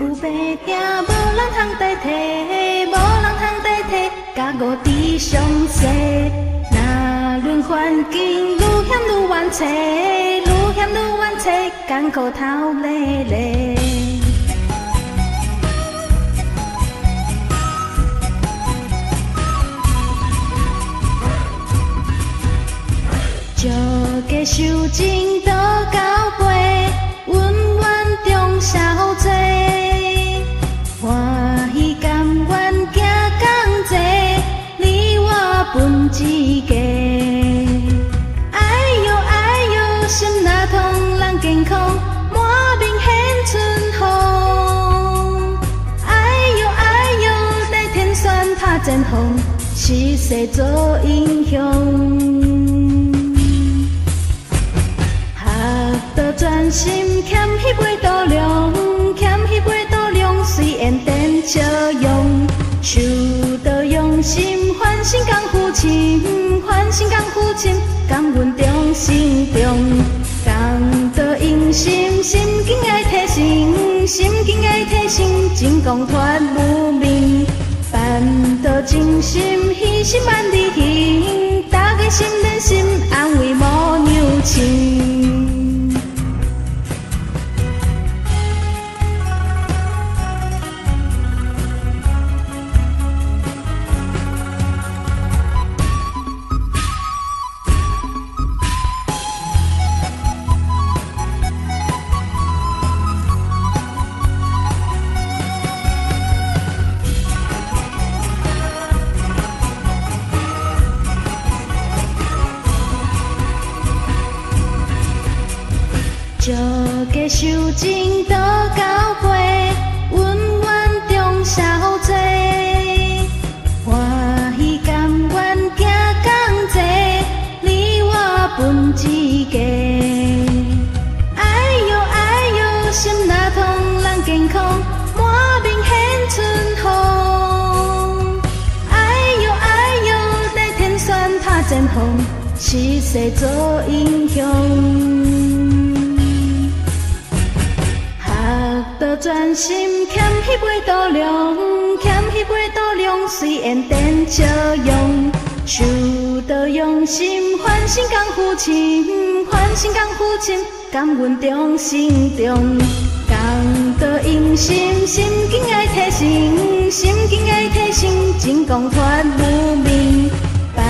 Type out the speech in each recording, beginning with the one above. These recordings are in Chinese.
有白听，无人通代替，无人通代替，甲五智相识。若论环境，愈险愈冤找，愈险愈冤找，艰苦头累累。借家受尽多交陪，恩怨中消济。欢喜甘愿行同齐，你我分知己。哎呦哎呦，心若痛，人健康，满面显春风。哎呦哎呦，在天旋拍前方，世世做英雄。专心欠迄杯度量，欠迄杯度量，随缘电照用。受到用心，欢心共付亲，欢心共付亲，感恩中心中。讲到用心，心境爱提升，心境爱提升，真光传无明。办到真心，牺牲万里行，大家心连心，安慰无扭情。借家受尽多交陪，恩怨中消济。欢喜甘愿行同齐，你我分知己。哎呦哎呦，心若痛，人健康，满面显春风。哎呦哎呦，在天旋拍前方，世世做英雄。到专心欠迄杯度量，欠迄杯度量，随缘电照用。受到用心，欢心共付亲，欢心共付亲，感恩中心中。讲到用心，心境爱提升，心境爱提升，真光传无明。办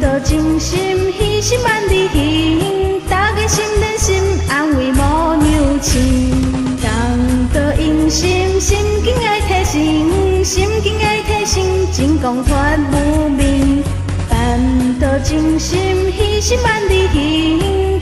到真心，牺牲万里行，大家心连心，安慰无扭情。到用心，心境爱提升，心境爱提升，真光传无明。办到真心，牺牲万里行。